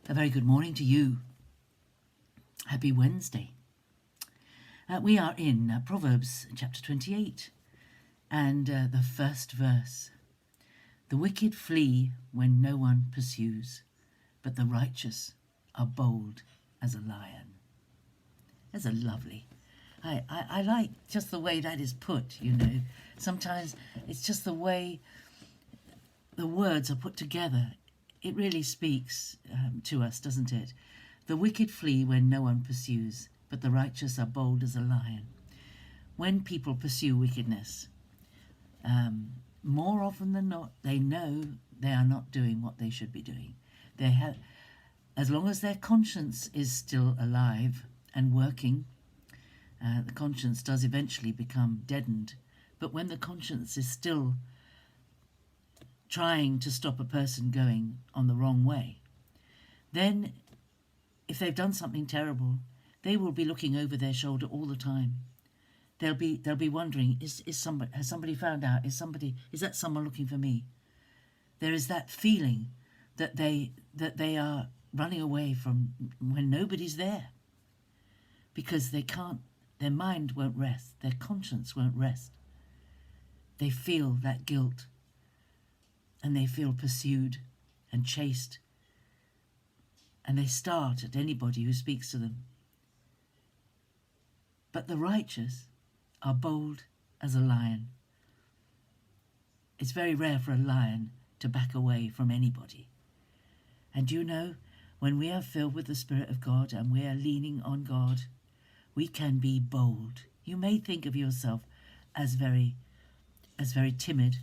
A very good morning to you. Happy Wednesday. We are in Proverbs chapter 28 and the first verse. The wicked flee when no one pursues, but the righteous are bold as a lion. That's a lovely. I like just the way that is put, you know. Sometimes it's just the way the words are put together. It really speaks to us, doesn't it? The wicked flee when no one pursues, but the righteous are bold as a lion. When people pursue wickedness, more often than not, they know they are not doing what they should be doing. As long as their conscience is still alive and working, the conscience does eventually become deadened. But when the conscience is still trying to stop a person going on the wrong way, then if they've done something terrible, they will be looking over their shoulder all the time. They'll be wondering, has somebody found out? Is that someone looking for me? There is that feeling that they are running away from when nobody's there, because they can't. Their mind won't rest. Their conscience won't rest. They feel that guilt, and they feel pursued and chased, and they start at anybody who speaks to them. But the righteous are bold as a lion. It's very rare for a lion to back away from anybody. And you know, when we are filled with the Spirit of God and we are leaning on God, we can be bold. You may think of yourself as very timid,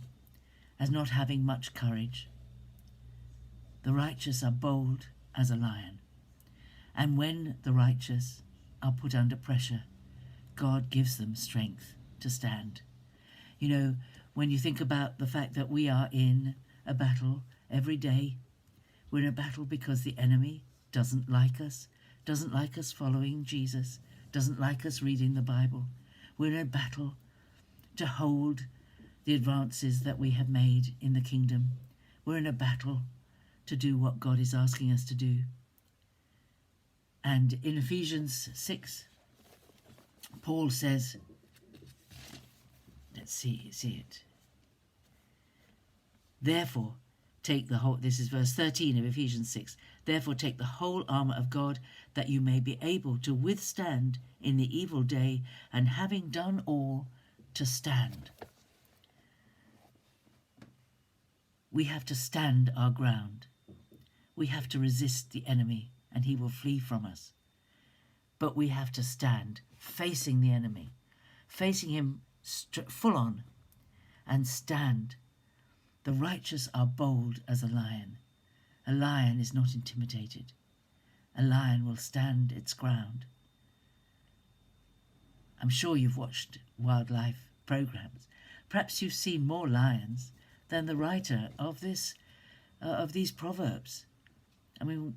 as not having much courage. The righteous are bold as a lion. And when the righteous are put under pressure, God gives them strength to stand. You know, when you think about the fact that we are in a battle every day, we're in a battle because the enemy doesn't like us following Jesus, doesn't like us reading the Bible. We're in a battle to hold the advances that we have made in the kingdom. We're in a battle to do what God is asking us to do. And in Ephesians 6, Paul says, let's see it. Therefore, take the whole, this is verse 13 of Ephesians 6, therefore take the whole armour of God, that you may be able to withstand in the evil day, and having done all, to stand. We have to stand our ground. We have to resist the enemy, and he will flee from us. But we have to stand facing the enemy, facing him full on, and stand. The righteous are bold as a lion. A lion is not intimidated. A lion will stand its ground. I'm sure you've watched wildlife programs. Perhaps you've seen more lions than the writer of these proverbs. I mean,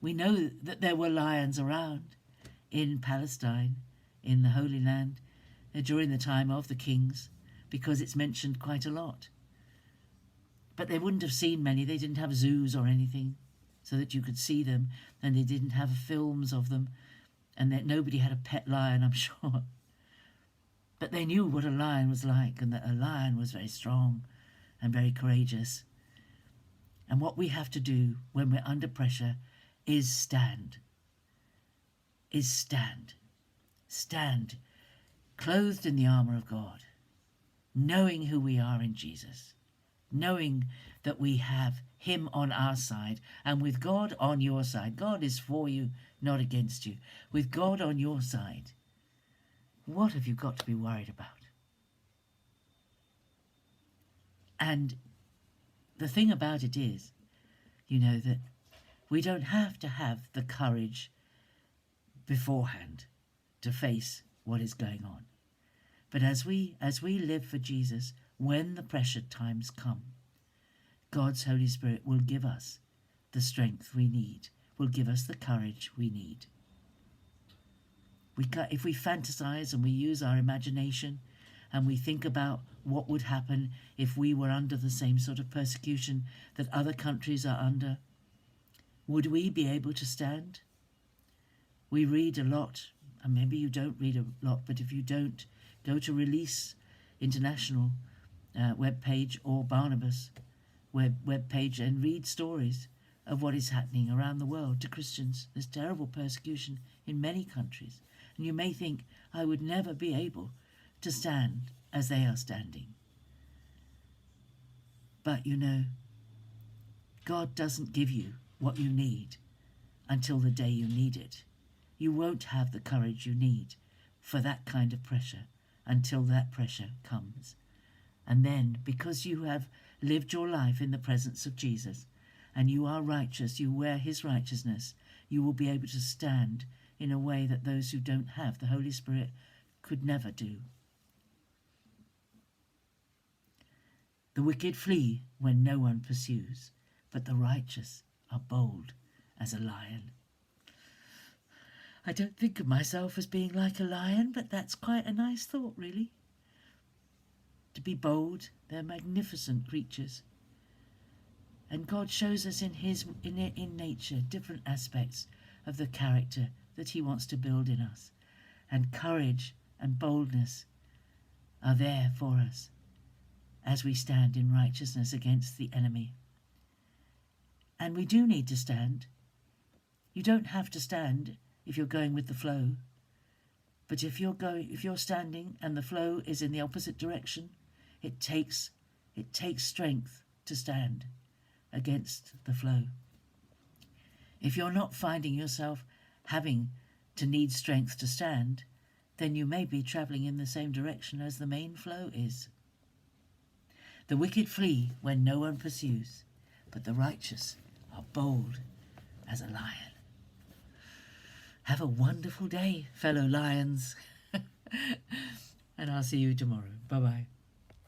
we know that there were lions around in Palestine, in the Holy Land, during the time of the kings, because it's mentioned quite a lot. But they wouldn't have seen many. They didn't have zoos or anything so that you could see them, and they didn't have films of them, and that nobody had a pet lion, I'm sure. But they knew what a lion was like, and that a lion was very strong and very courageous. And what we have to do when we're under pressure is stand. Stand, clothed in the armour of God, knowing who we are in Jesus, knowing that we have him on our side, and with God on your side. God is for you, not against you. With God on your side, what have you got to be worried about? And the thing about it is, you know, that we don't have to have the courage beforehand to face what is going on. But as we live for Jesus, when the pressure times come, God's Holy Spirit will give us the strength we need, will give us the courage we need. If we fantasize and we use our imagination and we think about what would happen if we were under the same sort of persecution that other countries are under, would we be able to stand? We read a lot, and maybe you don't read a lot, but if you don't, go to Release International webpage or Barnabas webpage and read stories of what is happening around the world to Christians. There's terrible persecution in many countries, and you may think, I would never be able to stand as they are standing. But you know, God doesn't give you what you need until the day you need it. You won't have the courage you need for that kind of pressure until that pressure comes. And then, because you have lived your life in the presence of Jesus and you are righteous, you wear his righteousness, you will be able to stand in a way that those who don't have the Holy Spirit could never do. The wicked flee when no one pursues, but the righteous are bold as a lion. I don't think of myself as being like a lion, but that's quite a nice thought, really. To be bold, they're magnificent creatures. And God shows us in nature different aspects of the character that he wants to build in us. And courage and boldness are there for us as we stand in righteousness against the enemy. And we do need to stand. You don't have to stand if you're going with the flow. But if you're standing and the flow is in the opposite direction, it takes strength to stand against the flow. If you're not finding yourself having to need strength to stand, then you may be travelling in the same direction as the main flow is. The wicked flee when no one pursues, but the righteous are bold as a lion. Have a wonderful day, fellow lions. And I'll see you tomorrow. Bye-bye.